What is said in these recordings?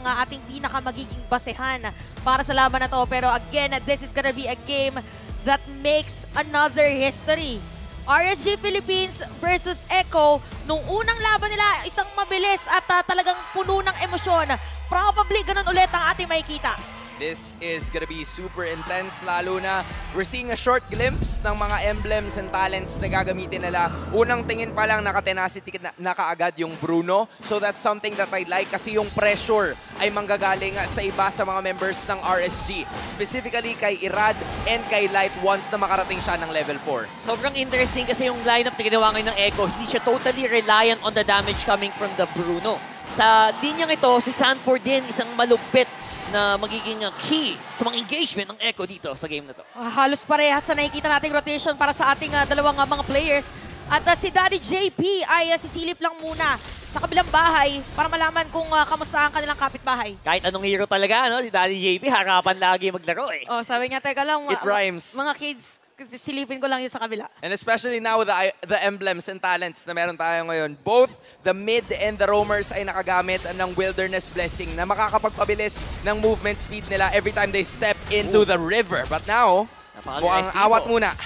ating pinaka magiging basehan para sa laban na to. Pero again, this is gonna be a game that makes another history. RSG Philippines versus Echo. Nung unang laban nila, isang mabilis at talagang puno ng emosyon. Probably ganun ulit ang ating makikita. This is gonna be super intense, lalo na we're seeing a short glimpse ng mga emblems and talents na gagamitin nila. Unang tingin pa lang naka-tenacity na kaagad yung Bruno. So that's something that I like kasi yung pressure ay manggagaling sa iba sa mga members ng RSG. Specifically kay Irad and kay Light once na makarating siya ng level 4. Sobrang interesting kasi yung lineup na ginawa ngayon ng Echo, hindi siya totally reliant on the damage coming from the Bruno. Sa linyang ito, si Sanford din isang malupit na magiging key sa mga engagement ng Echo dito sa game na to. Halos parehas sa nakikita nating rotation para sa ating dalawang mga players. At si Daddy JP ay sisilip lang muna sa kabilang bahay para malaman kung kamusta ang kanilang kapitbahay. Kahit anong hero talaga, no? Si Daddy JP, harapan lagi maglaro eh. Oh, sabi nga, teka lang, It rhymes. Mga kids, silipin ko lang yun sa kabila. And especially now with the emblems and talents na meron tayo ngayon, both the mid and the roamers ay nakagamit ng Wilderness Blessing na makakapagpabilis ng movement speed nila every time they step into the river. But now, mukhang awat muna.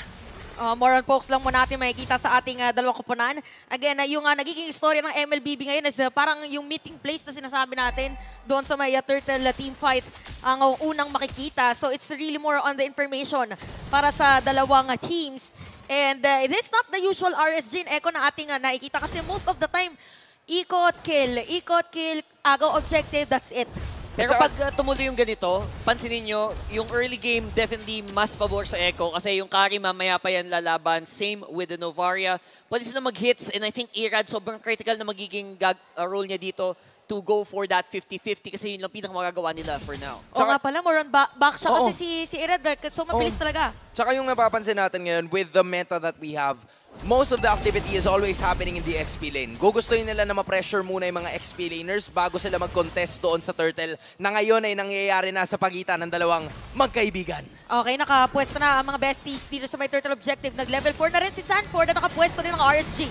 More on focus lang muna natin makikita sa ating dalawang koponan. Again, yung nagiging istorya ng MLBB ngayon is parang yung meeting place na sinasabi natin doon sa may Turtle team fight ang unang makikita. So it's really more on the information para sa dalawang teams. And it is not the usual RSG and Echo na ating nakikita kasi most of the time, ikot, kill, agaw objective, that's it. Pero pag tumuloy yung ganito, pansinin nyo, yung early game definitely mas pabor sa Echo kasi yung carry mamaya pa yan lalaban. Same with the Novaria. Pwede sila mag-hits and I think Irad sobrang critical na magiging role niya dito to go for that 50-50 kasi yun lang pinakamagagawa nila for now. O nga pala, more on back siya kasi si Irad, so mabilis talaga. Tsaka yung napapansin natin ngayon with the meta that we have, most of the activity is always happening in the XP lane. Gugustuhin nila na ma-pressure muna yung mga XP laners bago sila mag-contest doon sa Turtle na ngayon ay nangyayari na sa pagitan ng dalawang magkaibigan. Okay, nakapwesto na ang mga besties dito sa may Turtle objective. Nag-level 4 na rin si Sanford at nakapwesto rin ng RSG.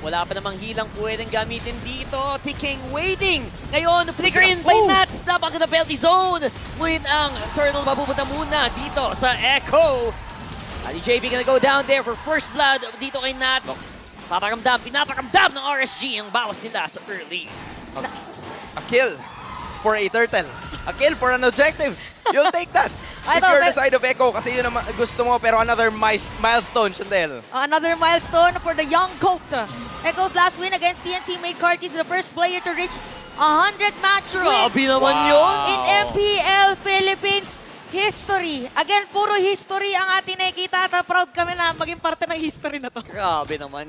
Wala pa namang hilang pwedeng gamitin dito. Ticking, waiting. Ngayon, flicker in by Nats. Napakita penalty zone. Ngunit ang Turtle mapupunta muna dito sa Echo. Ali JP gonna go down there for first blood dito kay Nats. Pinaparamdam ng RSG ang bawas nila sa early. A kill for a Turtle. A kill for an objective. You'll take that. If you're the side of Echo kasi yun ang gusto mo, pero another milestone, Shandel. Another milestone for the young GOAT. Echo's last win against TNC made Cartis the first player to reach 100 match wins. Grabe naman yun. In MPL Philippines history. Again, puro history ang ating nakikita at proud kami na maging parte ng history na to. Grabe naman.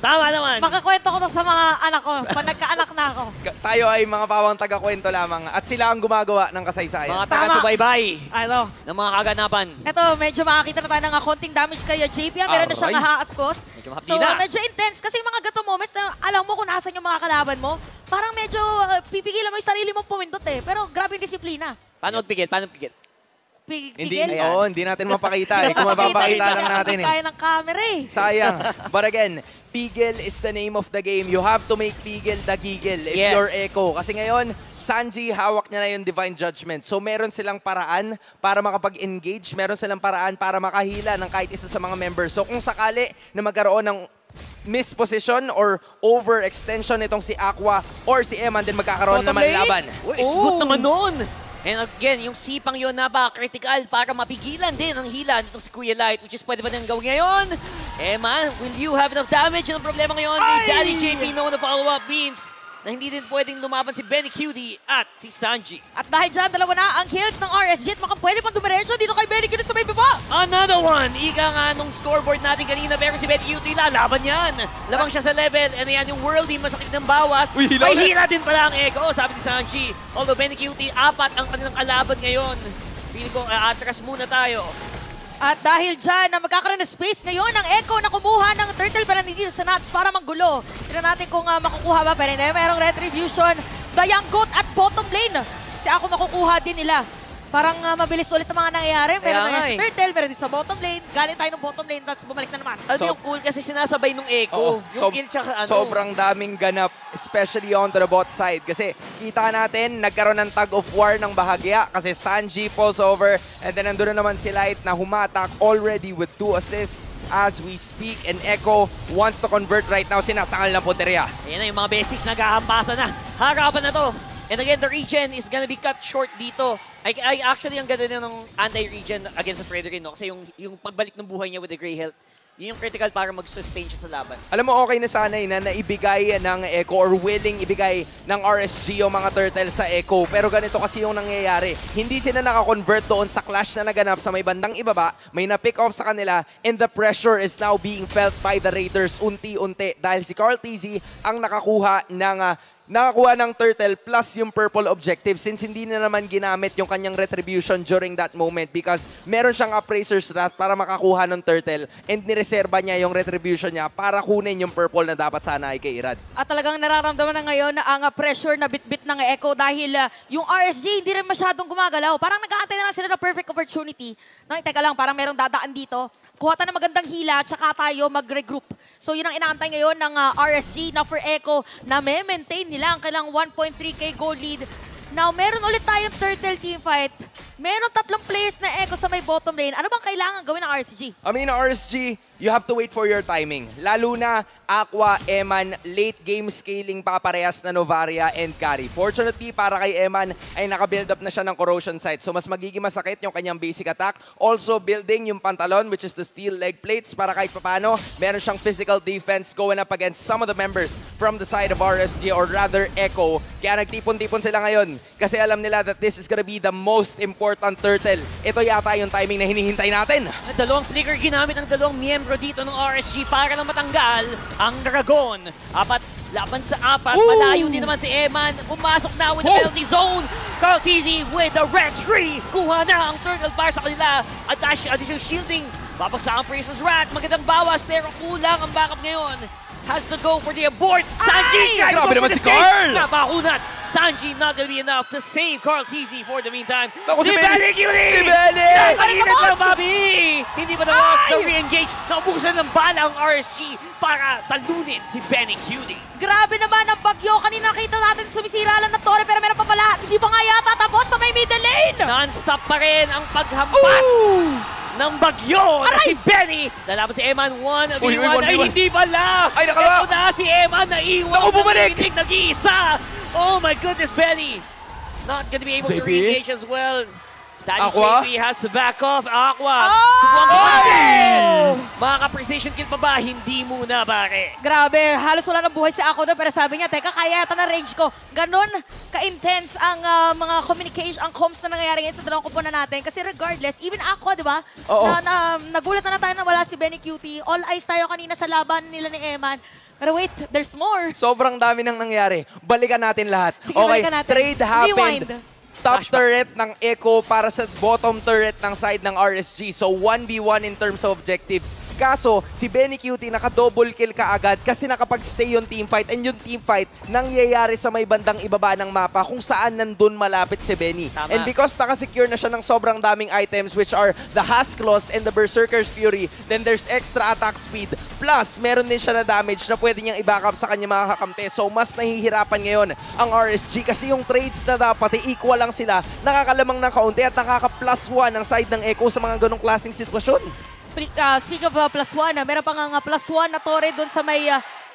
Tama naman. Makakwento ko to sa mga anak ko, pag nagkaanak na ako. Tayo ay mga pawang taga-kwento lamang at sila ang gumagawa ng kasaysayan. Mga taga-subaybay ng mga kaganapan. Ito, medyo makakita na tayo ng konting damage kay JP. Meron na siyang haascos. So, medyo intense kasi yung mga gato moments na alam mo kung nasan yung mga kalaban mo. Parang medyo pipigilan mo yung sarili mong pumindot eh. Pero grabe yung disiplina. Paano magpigil? Hindi natin mapakita eh. Kung mapapakita lang natin eh. Kaya ng camera eh. Sayang. But again, pigil is the name of the game. You have to make pigil the gigil if you're Echo. Kasi ngayon, Sanji, hawak niya na yung Divine Judgment. So meron silang paraan para makapag-engage. Meron silang paraan para makahila ng kahit isa sa mga members. So kung sakali na magkaroon ng misposition or overextension itong si Aqua or si Eman, din magkakaroon naman laban. Smooth naman nun! And again, yung sipang yun napaka-critical para mapigilan din ang hila nitong si Kuya Light, which is pwede ba nang gawin ngayon? Eman, will you have enough damage? Ang problema ngayon kay Daddy JP, no na follow-up means na hindi din pwedeng lumaban si Benny Cutie at si Sanji. At dahil dyan, dalawa na ang kills ng RSG at pwede pang dumiretso dito kay Benny Cutie sa may baba. Another one! Ika nga nung scoreboard natin kanina, pero si Benny Cutie lalaban yan. Labang siya sa level, and ayan yung worldie, masakit ng bawas. May hila din pala ang Echo, sabi ni Sanji. Although Benny Cutie, 4 ang kanilang kalaban ngayon. Pili ko, atras muna tayo. At dahil dyan, na magkakaroon ng space ngayon ang Echo na kumuha ng Turtle para dito sa Nats para manggulo. Tignan natin kung makukuha ba. Pero hindi, mayroong retribution. The young GOAT at bottom lane. Si Ako makukuha din nila. Parang mabilis ulit ang mga nangyayari. Meron Kaya na nga si Turtle, meron din sa bottom lane. Galing tayo ng bottom lane, tapos bumalik na naman. Ano yung cool kasi sinasabay nung Echo. Yung kill tsaka ano. Sobrang daming ganap, especially on the bot side. Kasi kita natin, nagkaroon ng tug of war ng bahagya kasi Sanji falls over and then nandun na naman si Light na humatak already with 2 assists as we speak. And Echo wants to convert right now. Sinasakal ng punteriya. Ayan na yung mga basics naghahampasan na. Harapan na to. And again, the regen is gonna be cut short dito. I actually, ang ganda ng anti-regen against sa Frederick, no? Kasi yung pagbalik ng buhay niya with the Grey Health, yun yung critical para mag-sustain siya sa laban. Alam mo, okay na sana na naibigay ng Echo or willing ibigay ng RSG yung mga turtle sa Echo. Pero ganito kasi yung nangyayari. Hindi sila naka-convert doon sa clash na naganap sa may bandang ibaba. May na-pick off sa kanila and the pressure is now being felt by the Raiders unti-unti. Dahil si Carl TZ ang nakakuha ng turtle plus yung purple objective since hindi na naman ginamit yung kanyang retribution during that moment because meron siyang appraiser's wrath para makakuha ng turtle and nireserba niya yung retribution niya para kunin yung purple na dapat sana ay kay Irad. At talagang nararamdaman na ngayon na ang pressure na bit-bit ng Echo dahil yung RSG hindi rin masyadong gumagalaw. Parang nag-aantay na lang sila ng perfect opportunity. No, teka lang, parang merong dadaan dito. Kuha tayo ng magandang hila, tsaka tayo mag-regroup. So yun ang inaantay ngayon ng RSG na for Echo na maintain nila ang kailang 1.3k gold lead. Now, meron ulit tayong turtle teamfight. Meron 3 players na Echo sa may bottom lane. Ano bang kailangan gawin ng RSG? I mean, RSG, you have to wait for your timing. Lalo na Aqua, Eman, late game scaling paparehas na Novaria and Carry. Fortunately, para kay Eman ay naka-build up na siya ng corrosion sight. So mas magiging masakit yung kanyang basic attack. Also building yung pantalon, which is the steel leg plates, para kahit papano, meron siyang physical defense going up against some of the members from the side of RSG or rather Echo. Kaya nagtipon-tipon sila ngayon kasi alam nila that this is gonna be the most important turtle. Ito yata yung timing na hinihintay natin. Dalawang flicker ginamit ng dalawang miyembro dito ng RSG para lang matanggal ang Dragon. 4 laban sa 4. Malayo din naman si Eman. Pumasok na with the penalty zone. Carl TZ with the red tree. Kuha na ang turtle bar sa kanila. Additional shielding. Babagsak ang Praisers Rat. Magandang bawas pero kulang ang backup ngayon. Has to go for the abort. Sanji! Grabe naman si Carl! Napakunat. Sanji not gonna be enough to save Carl TZ for the meantime. Naku, si Benny! Cutie! Si Benny! Nakalinan na, Bobby! Hindi pa tapos na re-engage. Naubusan ng bala ang RSG para talunin si Benny Cutie. Grabe naman ang bagyo. Kanina nakita natin sumisira lang ng torre pero meron pa pala. Hindi pa nga yata tapos sa may middle lane. Non-stop pa rin ang paghampas ng bagyo na si Benny. Lalaban si Eman 1v1. Ay, hindi pala! Ay, nakalawa! Ito na si Eman na iwan. Naku, bumalik! Nag-iisa! Oh my goodness, Benny! Not gonna be able to JP? re-engage as well. Daddy Aqua? JP has to back off. Aqua! Oh! Subukan ko Ay! Makaka-precision kill pa ba? Hindi muna, pare. Grabe, halos wala ng buhay si Ako doon pero sabi niya, teka, kaya yata na range ko. Ganon ka-intense ang mga communication, ang comms na nangyayari ngayon sa dalawang kupunan natin. Kasi regardless, even Aqua, di ba? Oo. Nagulat na tayo na wala si Benny Cutie. All eyes tayo kanina sa laban nila ni Eman. Pero wait, there's more. Sobrang dami nang nangyari. Balikan natin lahat. Sige, balikan natin. Trade happened. Rewind. Top turret ng Echo para sa bottom turret ng side ng RSG. So 1v1 in terms of objectives. Kaso, si Benny Cutie naka-double kill kaagad kasi nakapag-stay yung teamfight. And yung teamfight nangyayari sa may bandang ibaba ng mapa kung saan nandun malapit si Benny. Tama. And because nakasecure na siya ng sobrang daming items which are the Hasklos and the Berserker's Fury, then there's extra attack speed. Plus, meron din siya na damage na pwede niyang i-backup sa kanya mga kakampi. So mas nahihirapan ngayon ang RSG kasi yung trades na dapat equal lang sila, nakakalamang ng kaunti at nakaka+1 ang side ng Echo sa mga ganong klaseng sitwasyon. Speak of +1, meron pa nga +1 na torre doon sa may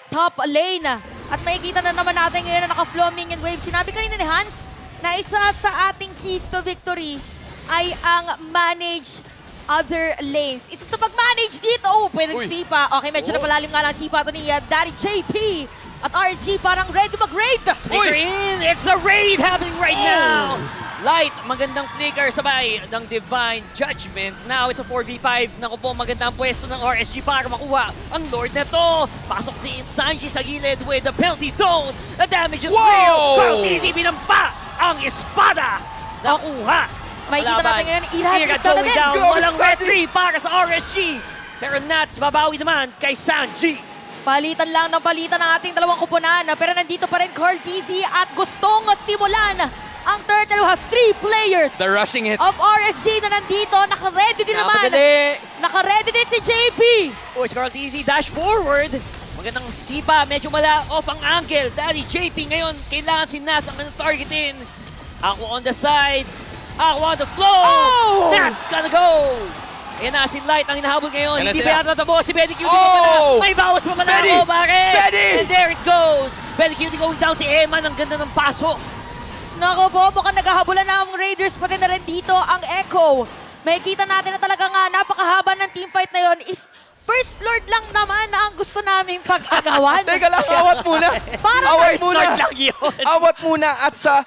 top lane. At makikita na naman natin ngayon na naka-flow minion wave. Sinabi kanina ni Hans na isa sa ating keys to victory ay ang manage other lanes. Isa sa pag-manage dito, pwedeng sipa. Okay, medyo napalalim nga lang sipa ito ni Daddy JP. At RSG parang ready mag-raid. Flicker in! It's a raid happening right now! Light, magandang flicker sabay ng Divine Judgment. Now it's a 4v5. Naku po, magandang pwesto ng RSG para makuha ang Lord na to. Pasok si Sanji sa gilid with the penalty zone. The damage is real. Carl TZ binampa ang espada. Nakuha. Makikita natin ngayon, Irad is going down. Go, Walang Sanji! retry para sa RSG. Pero Nats, babawi naman kay Sanji. Palitan lang ng palitan ng ating dalawang kupunan. Pero nandito pa rin Carl TZ at gustong simulan ang Turtle. We have 3 players They're rushing it. of RSG na nandito. Naka-ready din naman. Napadali. Naka-ready din si JP. Oh, si Carl TZ dash forward. Magandang sipa, medyo off ang angle. Dahil JP ngayon, kailangan si Nas ang targetin. Ako on the sides. Ako on the floor. Oh! That's gonna go. Ayan na, si Light ang hinahabol ngayon. Yan na Hindi sila. ba yata tabo? Si Benny Cutie Oh! pa pala. May bawas pa pala Benny! ako, bakit? Benny! And there it goes. Benny Cutie going down si Eman. Ang ganda ng pasok. Naku po, mukhang naghahabulan na ang Raiders, pati na rin dito ang Echo. May kita natin na talaga nga napakahaba ng teamfight na yon is First Lord lang naman ang gusto naming pag-agawan. Teka lang, awat muna. Awat First muna. Lord lang yun. Awat muna at sa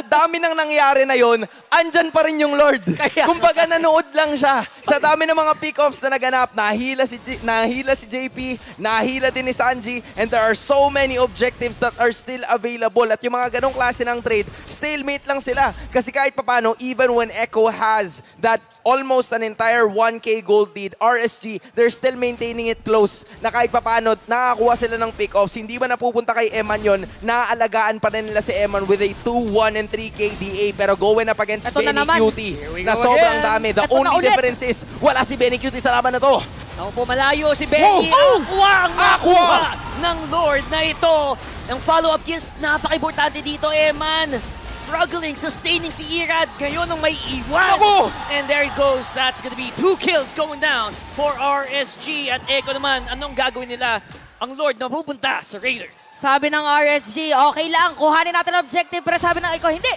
dami ng nangyari na yon, andyan pa rin yung Lord. Kumbaga nanood lang siya. Sa dami ng mga pick-offs na naganap, nahila si JP, nahila din ni Sanji, and there are so many objectives that are still available. At yung mga ganong klase ng trade, stalemate lang sila. Kasi kahit papano, even when Echo has that almost an entire 1K gold lead, RSG, they're still maintaining it close na kahit papano nakakuha sila ng pick-offs. Hindi ba napupunta kay Eman yon? Naaalagaan pa rin nila si Eman with a 2-1 and 3K DA pero going up against Ito na Benny naman. Cutie we na go sobrang again. dami. The Ito na only ulit. difference is wala si Benny Cutie sa laban na to. Ako po malayo si Benny. Whoa! Aqua ang Aqua! nakuha ng Lord na ito. Ang follow-up kills, napaka-importante dito, Eman. Struggling, sustaining si Irad. Ngayon ang may iwan. Ako! And there it goes. That's gonna be 2 kills going down for RSG. At Echo naman, anong gagawin nila? Ang Lord na pupunta sa Raiders. Sabi ng RSG, okay lang, kuhanin natin ang objective. Pero sabi ng Echo, hindi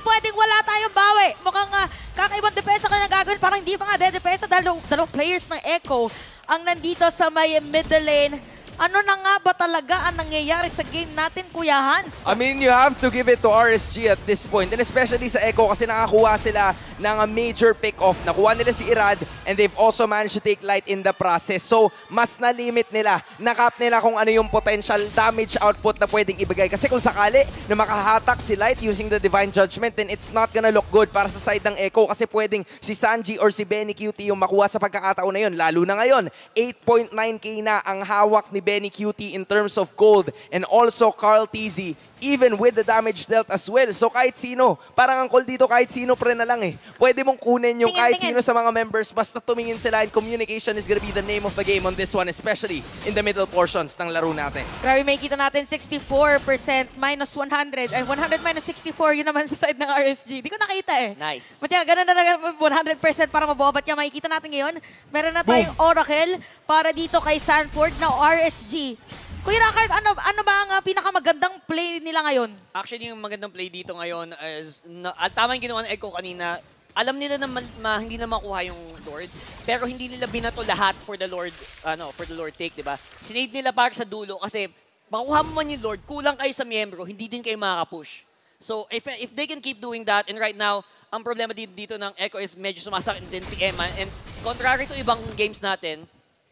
pwedeng wala tayong bawi. Mukhang kakaibang depensa ka na gagawin. Parang hindi pa nga depensa dahil dalawang players ng Echo ang nandito sa may middle lane. Ano na nga ba talaga ang nangyayari sa game natin, Kuya Hans? I mean, you have to give it to RSG at this point. And especially sa Echo kasi nakakuha sila ng major pick-off. Nakuha nila si Irad and they've also managed to take Light in the process. So, mas na-limit nila. Nakap nila kung ano yung potential damage output na pwedeng ibigay. Kasi kung sakali na makahatak si Light using the Divine Judgment, then it's not gonna look good para sa side ng Echo kasi pwedeng si Sanji or si Benny Cutie yung makuha sa pagkakataon na yun. Lalo na ngayon, 8.9k na ang hawak ni Benny Cutie in terms of gold and also Carl TZ even with the damage dealt as well. So kahit sino, parang ang call dito kahit sino pre na lang eh. Pwede mong kunin yung kahit sino sa mga members basta tumingin sila and communication is gonna be the name of the game on this one, especially in the middle portions ng laro natin. Grabe, may kita natin 64% minus 100. Ay, 100 minus 64, yun naman sa side ng RSG. Di ko nakita eh. Nice. But yeah, ganun na 100% para mabuha. But yeah, makikita natin ngayon, meron na tayong Oracle para dito kay Sanford na RSG. Kuya Rakard, ano ba ang pinakamagandang play nila ngayon? Actually, yung magandang play dito ngayon is, at tama yung ginawa ng Echo kanina, alam nila na hindi na makuha yung Lord, pero hindi nila binato lahat for the Lord take, di ba? Sinade nila para sa dulo kasi makuha mo man yung Lord, kulang kayo sa miyembro, hindi din kayo makaka-push. So, if they can keep doing that, and right now, ang problema dito ng Echo is medyo sumasakit din si Eman, and contrary to ibang games natin,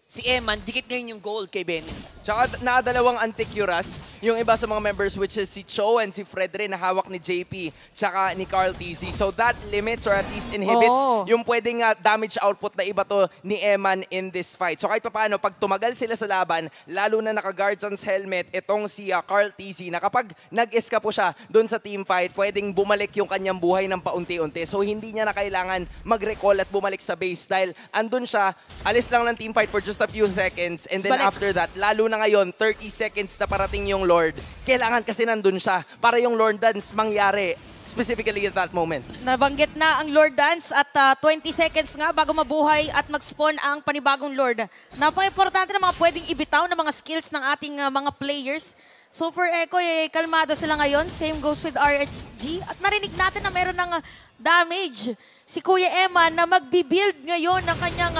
si Eman, dikit ngayon yung gold kay Benny. Tsaka nakadalawang Anticuras, yung iba sa mga members which is si Cho and si Fredre na hawak ni JP tsaka ni Carl TZ. So that limits or at least inhibits yung pwedeng damage output na iba to ni Eman in this fight. So kahit paano, pag tumagal sila sa laban, lalo na naka-Guardian's helmet, itong si Carl TZ na kapag nag-escapo siya doon sa team fight, pwedeng bumalik yung kanyang buhay ng paunti-unti. So hindi niya na kailangan mag-recall at bumalik sa base dahil andun siya, alis lang ng team fight for just a few seconds and then after that, lalo na ngayon, 30 seconds na parating yung Lord, kailangan kasi nandun siya para yung Lord Dance mangyari specifically at that moment. Nabanggit na ang Lord Dance at 20 seconds nga bago mabuhay at mag-spawn ang panibagong Lord. Napaka-importante na mga pwedeng ibitaw na mga skills ng ating mga players. So for Echo, kalmado sila ngayon. Same goes with RSG. At narinig natin na meron ng damage si Kuya Eman na magbi-build ngayon ng kanyang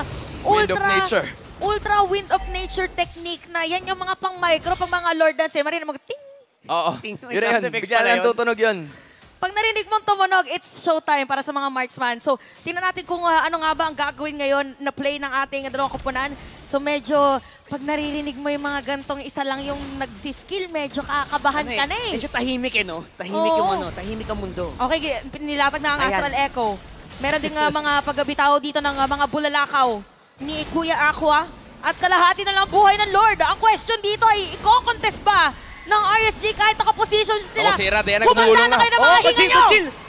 Wind of Nature. Ultra Wind of Nature technique na yan yung mga pang-micro, pang mga Lord Dance. Marinig mo, ting! Oo. Ting, Yun na yun. Bigla lang tutunog yun. Pag narinig mong tumunog, it's showtime para sa mga marksman. So, tingnan natin kung ano nga ba ang gagawin ngayon na play ng ating dalawang koponan. So, medyo, pag naririnig mo yung mga gantong isa lang yung nagsiskill, medyo kakabahan ka na eh. Medyo tahimik no? Tahimik yung tahimik ang mundo. Okay, nilatag na ang Astral Echo. Meron din mga pagbitaw dito ng mga bulalakaw ni Kuya Aqua. At kalahati na lang buhay ng Lord. Ang question dito ay, i-contest ba ng RSG kahit nakaposition sila? Ako si Irad, yan ang Kumanda gumulong na na. kayo ng mga hinga nyo!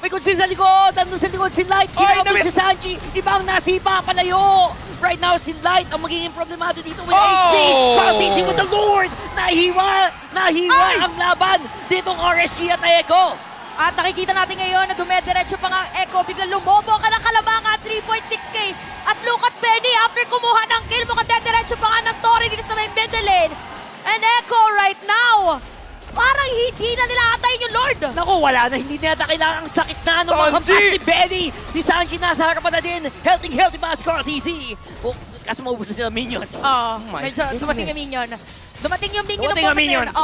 May likod sa likod! Nandun sa likod si Light! Ay, Kinabot na-miss! si Sanji! Ibang nasipa palayo! Right now, si Light ang magiging problemado dito with HP! Kartisi with the Lord! Nahiwa ang laban ditong RSG at Echo! At nakikita natin ngayon na dumediretso pa nga ang Echo. Biglang lumobo ka ng Kalamangan, 3.6k. At look at Benny, after kumuha ng kill mo, kadediretso pa nga ng Tori dito sa may middle lane. And Echo right now, parang hindi na nila atayin yung Lord. Naku, wala na. Hindi na kailangan ang sakit na ng mga hampas ni Benny. Ni Sanji nasa harapan na din. Healthy ba si Kartisi? Oh, kaso maubos na sila minions. Medyo dumating yung minion. Dumating yung minion Dumating ng yung minions.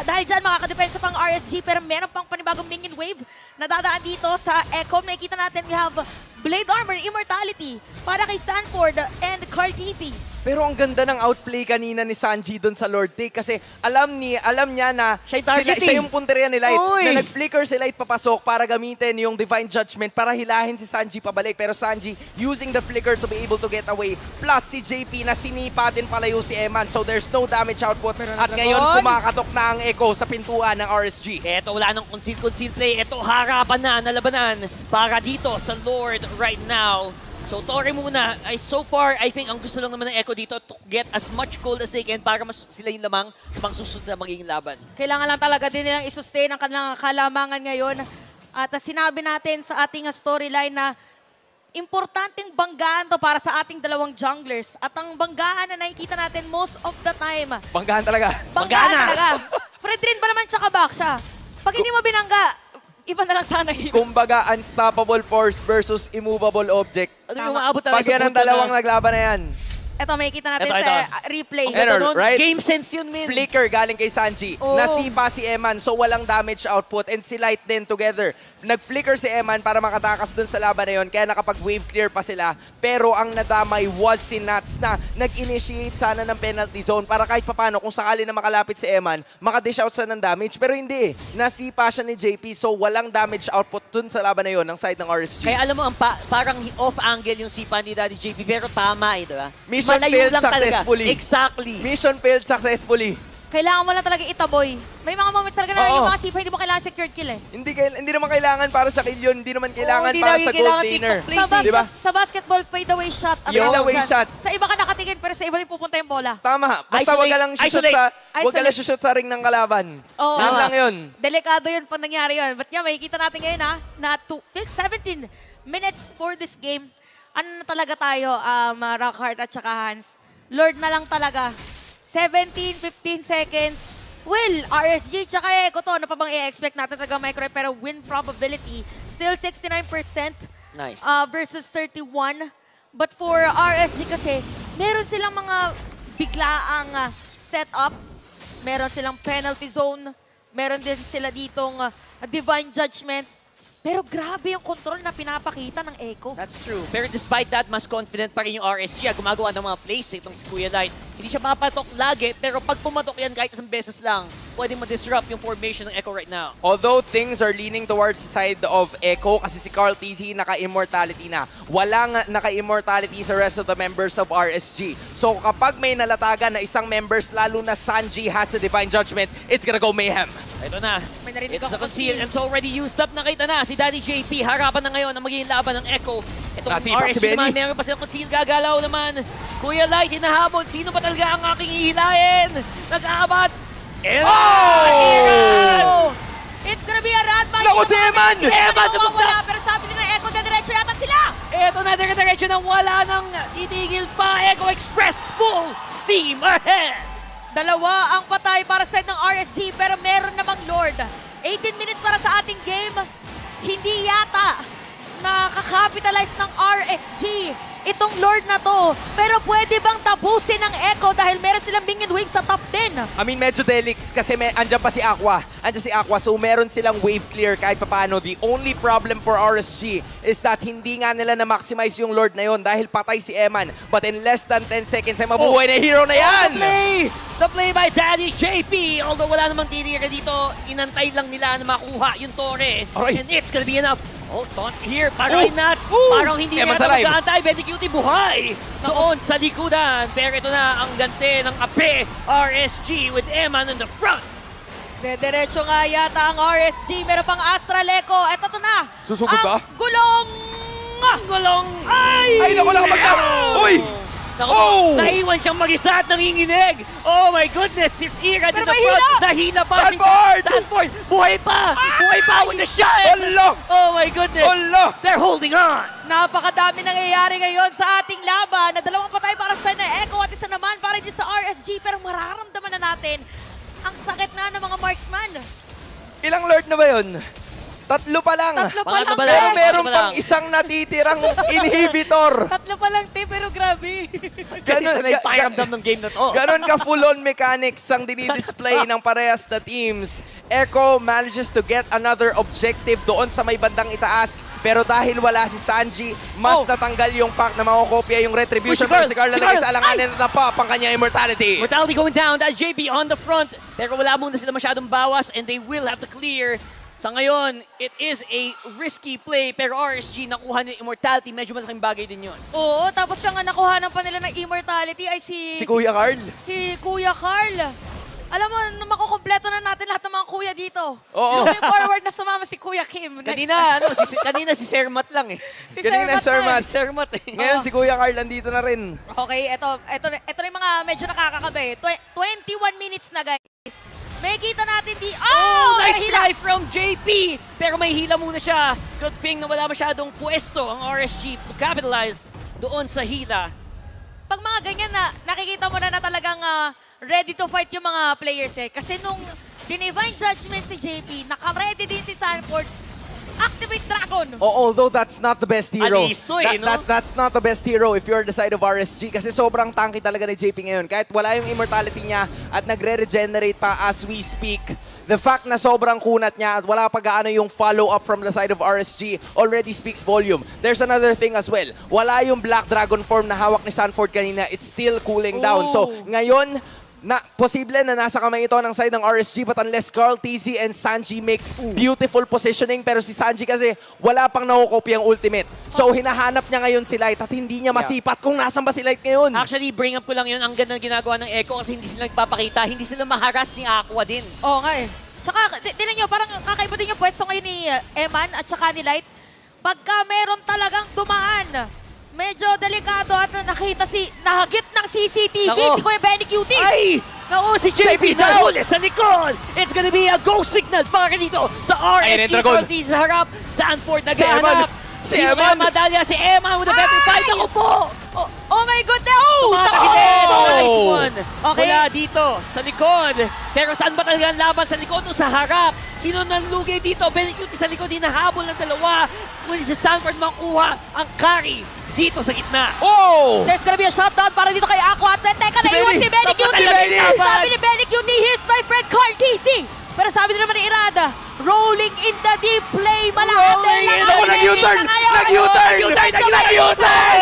Dahil dyan makakadepensa pang RSG pero meron pang panibagong minion wave na dadaan dito sa Echo. Makikita natin we have Blade Armor, Immortality para kay Sanford and Kartisi. Pero ang ganda ng outplay kanina ni Sanji doon sa Lord Take kasi alam niya na siya yung target siya yung punteriya ni Light. Oy! Na nag-flicker si Light papasok para gamitin yung Divine Judgment para hilahin si Sanji pabalik. Pero Sanji using the flicker to be able to get away. Plus si JP na sinipa din palayo si Eman. So there's no damage output. At ngayon kumakatok na ang Echo sa pintuan ng RSG. Eto, wala nang conceal play. Eto, harapan na labanan para dito sa Lord right now. So, Tori muna. So far, I think ang gusto lang naman ng Echo dito to get as much gold as they can para mas sila yung lamang sa mga susunod na magiging laban. Kailangan lang talaga din nilang isustain ang kanilang kalamangan ngayon. At sinabi natin sa ating storyline na importanteng banggaan to para sa ating dalawang junglers. At ang banggaan na nakikita natin most of the time. Banggahan talaga. Banggaan na. talaga. Fredrin pa naman tsaka Baksha. Pag hindi mo binangga, iba na lang sana yun. Kumbaga, unstoppable force versus immovable object. Ano yung maabot talaga Pag yan ang dalawang naglaban na yan. Ito, makikita natin Ito. sa replay. Ang ganda nun, right? game sense yun, min. Flicker galing kay Sanji. Oo. Nasipa si Eman, so walang damage output. And si Light din together. Nag-flicker si Eman para makatakas dun sa laban na yun. Kaya nakapag-wave clear pa sila. Pero ang nadamay was si Nats na nag-initiate sana ng penalty zone para kahit papano kung sakali na makalapit si Eman, makadish out sana ng damage. Pero hindi. Nasipa siya ni JP, so walang damage output dun sa laban na yun ng side ng RSG. Kaya alam mo, parang off-angle yung sipa ni Daddy JP, pero tama eh, diba? Mission Malayo failed lang talaga. successfully. Exactly. Mission failed successfully. Kailangan mo lang talaga itaboy. May mga moments talaga na Oo. yung mga sipa, hindi mo kailangan secured kill eh. Hindi naman kailangan para sa kill yun. Hindi naman kailangan hindi para lagi sa gold kailangan laner. TikTok plays Sa, eh. Diba? sa basketball, fade away shot. ang Fade tawag away dyan. shot. Sa iba ka nakatingin, pero sa iba din pupunta yung bola. Tama. Basta Isolate. wag ka lang shoot sa ring ng kalaban. Oo. Yan lang yun. Delikado yun pag nangyari yun. But yeah, makikita natin ngayon na 17 minutes for this game. Ano na talaga tayo, Rockhart at saka Hans? Lord na lang talaga. 17, 15 seconds. Well, RSG tsaka Echo to. Ano pa bang i-expect natin sa Gamay Cry? Pero win probability, still 69% Nice. versus 31. But for RSG kasi, meron silang mga biglaang setup. Meron silang penalty zone. Meron din sila ditong divine judgment. Pero grabe yung control na pinapakita ng Echo. That's true. Pero despite that, mas confident pa rin yung RSG. Gumagawa ng mga plays itong si Kuya Light. Hindi siya mapatok lagi, pero pag pumatok yan kahit isang beses lang, pwedeng ma-disrupt yung formation ng Echo right now. Although things are leaning towards the side of Echo kasi si Carl TZ naka-immortality na. Walang naka-immortality sa rest of the members of RSG. So kapag may nalatagan na isang members, lalo na Sanji has a Divine Judgment, it's gonna go mayhem. Ito na. May narinig It's the ako conceal and it's already used up. Nakita na si Daddy JP. Harapan na ngayon ang magiging laban ng Echo. Itong Nasipak si RSG naman, Benny. meron pa silang conceal. Gagalaw naman. Kuya Light, hinahabol. Sino ba talaga ang aking ihilahin? Nag-aabat. Oh! It's gonna be a run by Naku, si Eman! Si Eman, Wala, nabagsak! pero sabi nila Echo, diretso yata sila! Ito na, dire-diretso nang wala nang titigil pa. Echo Express full steam ahead. Dalawa ang patay para sa side ng RSG, pero meron namang Lord. 18 minutes para sa ating game. Hindi yata nakakapitalize ng RSG itong Lord na to. Pero pwede bang tapusin ng Echo dahil meron silang minion wave sa top 10? I mean, medyo delix kasi andyan pa si Aqua. Andyan si Aqua, so meron silang wave clear kahit papaano. The only problem for RSG is that hindi nga nila na-maximize yung Lord na yon dahil patay si Eman. But in less than 10 seconds ay mabubuhay na hero na yan! The play by Daddy JP. Although wala namang titira dito, inantay lang nila na makuha yung Torre. Alright. And it's gonna be enough. Oh, taunt here. Parang Nuts. Parang hindi Eman's yata alive. mag-aantay. Bendy Cutie buhay. Noon sa likudan. Pero ito na ang gante ng ape. RSG with Eman in the front. Diretso nga yata ang RSG. Meron pang Astral Echo. Eto to na. Susugod ba? Ang gulong! Gulong! Ay, naku, nakapagtas! Uy! Naku, Oh! naiwan siyang mag-isa at nanginginig. Oh my goodness, it's Ira in Pero the may front. hila! Nahila pa si Sanford! Sanford. Buhay pa! Buhay pa with the shot! Hala! Oh my goodness! Hala! They're holding on! Napakadami nangyayari ngayon sa ating laban na dalawang patay para sa Echo at isa naman para din sa RSG. Pero mararamdaman na natin ang sakit na ng mga marksman. Ilang Lord na ba yun? Tatlo pa lang. Tatlo pa Pangatlo lang. ba lang? Pero Pero meron Tatlo pa lang. pang isang natitirang inhibitor. Tatlo pa lang, pero grabe. Ganun na yung pakiramdam ng game na to. Ganon ka full-on mechanics ang dinidisplay ng parehas na teams. Echo manages to get another objective doon sa may bandang itaas. Pero dahil wala si Sanji, mas natanggal yung pack na makokopya yung retribution. Uy, si Carl! Si Carl Si lalagay Carl! sa alanganin at napap ang kanyang immortality. Mortality going down. That's JP on the front. Pero wala muna sila masyadong bawas and they will have to clear. Sa ngayon, it is a risky play pero RSG nakuha ng immortality. Medyo malaking bagay din yun. Oo, tapos yung nakuhanan pa nila ng immortality ay si Si Kuya Carl. Si Kuya Carl. Alam mo, makukompleto na natin lahat ng mga kuya dito. Oo. Looking forward na sumama si Kuya Kim. Next Kanina si Sermat lang eh. si Kanina, Sir Matt. Sir Matt. Sermat eh. Ngayon si Kuya Carl nandito na rin. Okay, ito na yung mga medyo nakakakabe. 21 minutes na, guys. May kita natin di... Oh, nice may try from JP! Pero may hila muna siya. Good thing na wala masyadong pwesto ang RSG to capitalize doon sa hila. Pag mga ganyan na, nakikita mo na talagang ready to fight yung mga players eh. Kasi nung Divine Judgment si JP, naka-ready din si Sanford. Activate Dragon! Although that's not the best hero. Alisto eh, no? That's not the best hero if you're the side of RSG kasi sobrang tanky talaga ni JP ngayon. Kahit wala yung immortality niya at nagre-regenerate pa as we speak. The fact na sobrang kunat niya at wala pa gaano yung follow-up from the side of RSG already speaks volume. There's another thing as well. Wala yung Black Dragon form na hawak ni Sanford kanina. It's still cooling down. So ngayon, posible na nasa kamay ito ng side ng RSG but unless Carl, TZ, and Sanji makes beautiful positioning pero si Sanji kasi wala pang nakukopy ang ultimate. So hinahanap niya ngayon si Light at hindi niya masipat kung nasan ba si Light ngayon. Actually, bring up ko lang yun. Ang ganda ng ginagawa ng Echo kasi hindi sila nagpapakita. Hindi sila maharas ni Aqua din. Oo nga eh. Tsaka, tinan nyo, parang kakaiba din yung pwesto ngayon ni Eman at tsaka ni Light. Pagka meron talagang dumaan, medyo delikado at nahagit ng CCTV Nako. si Kuya Benny Cutie. Ay! Naku, si JP JP's sa out! huli sa likod! It's gonna be a go signal para dito sa Ayun, RSG Dragon. Cortez sa harap. Sanford Si Eman. naghahanap. Si Sino Eman. kaya madalya? Si Eman with a better Ay! fight. Ako po! Oh my goodness! Oh! Tumatakit din! Oh! Nice one! Okay. Mula dito, sa likod. Pero saan ba talaga ang laban? Sa likod o sa harap? Sino nanlugay dito? Benny Cutie sa likod, hinahabol ng dalawa. Ngunit si Sanford makuha ang carry dito sa gitna. Oh! There's gonna be a shutdown para dito kay Aqua. At teka, Si naiwan Benny. si Benny Dapat Cutie. si Benny. Sabi ni Benny Cutie, here's my friend Carl TC. Pero sabi din naman ni Irada, rolling in the deep play. Rolling in the Ako, nag-U-turn! Nag-U-turn! Nag-U-turn!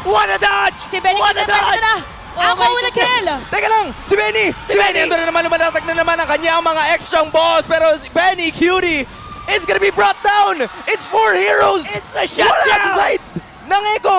What a dodge! Si Benny What a Cutie na dodge! Aqua my with a goodness. kill. Teka lang! Si Benny! Si Benny! Ito na naman, lumalatag na naman ang kanyang mga extra boss. Pero si Benny Cutie is gonna be brought down! It's 4 heroes! It's a Wala sa shutdown! side ng Echo!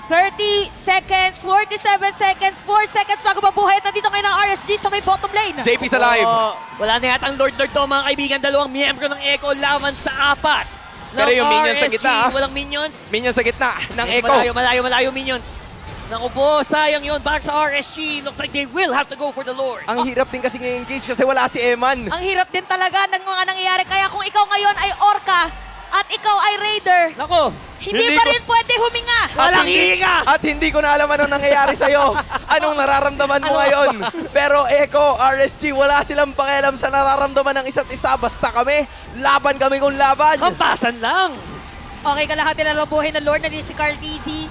30 seconds, 47 seconds, 4 seconds bago mabuhay at nandito ngayon ang RSG sa may bottom lane. JP sa live. Oh, wala na yatang Lord to mga kaibigan. Dalawang miyembro ng Echo laban sa 4. Pero yung minions sa gitna, ah. Walang minions. Minion sa gitna ng Echo. Malayo minions. Naku po, sayang yun. Para sa RSG, looks like they will have to go for the Lord. Ang hirap din kasi ng-engage kasi wala si Eman. Ang hirap din talaga ng mga nangyayari. Kaya kung ikaw ngayon ay Orca at ikaw ay Raider, Naku, hindi Hindi pa ko- rin pwede huminga. walang hihinga! At hindi ko na alam anong nangyayari sa'yo. Anong nararamdaman mo ngayon. Pero Echo, RSG, wala silang pakialam sa nararamdaman ng isa't isa. Basta kami, laban kami kung laban. Kampasan lang. Okay, kalahati na lang buhay ng Lord na din si Carl TZ.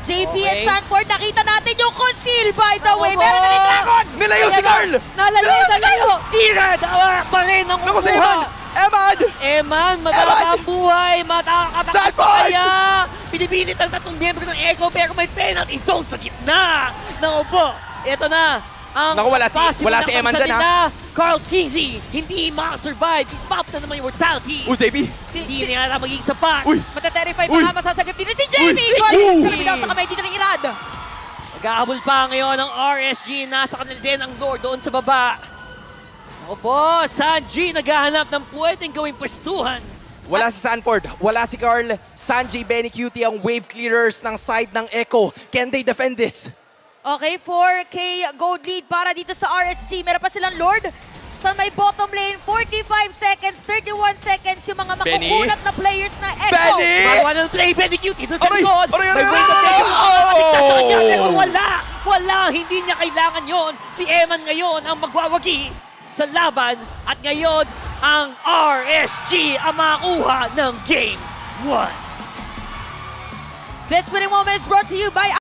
JP at Okay. Sanford, nakita natin yung conceal by the way. Ako Meron na ni po. Dragon! Nilayo si Carl! Nalayo! Irad! Awak pa rin ang Naku si kuha. Eman! Eman! Eman, mababa ang buhay, matakatakot Sanford! kaya. Pinipilit ang tatlong miyembro ng Echo pero may penalty zone sa gitna. Naku po, ito na. Ang Naku, wala possible si na Eman dyan, kapsalita. Carl TZ, hindi makasurvive. Pop na naman yung mortality. JP! Hindi na yata magiging sapat. Uy! Mataterify Uy! baka masasagip din si JP. Uy! Carl Uy! TZ na sa kamay dito ng Irad. Nag-ahabol pa ngayon ang RSG. Nasa kanila din ang Lord doon sa baba. Opo, Sanji naghahanap ng pwedeng gawing pwestuhan. Wala si Sanford, wala si Carl. Sanji, Benny Cutie ang wave clearers ng side ng Echo. Can they defend this? Okay, 4K gold lead para dito sa RSG. Meron pa silang Lord sa may bottom lane. 45 seconds, 31 seconds yung mga Benny? makukulat na players na Echo. Benny! Magawa ng play, Benny Cutie doon sa Aray! likod. Aray! May Aray! way na Benny Cutie. Oh! Sa kanya, pero wala. Hindi niya kailangan yon. Si Eman ngayon ang magwawagi sa laban. At ngayon, ang RSG ang makakuha ng Game 1. This winning moment is brought to you by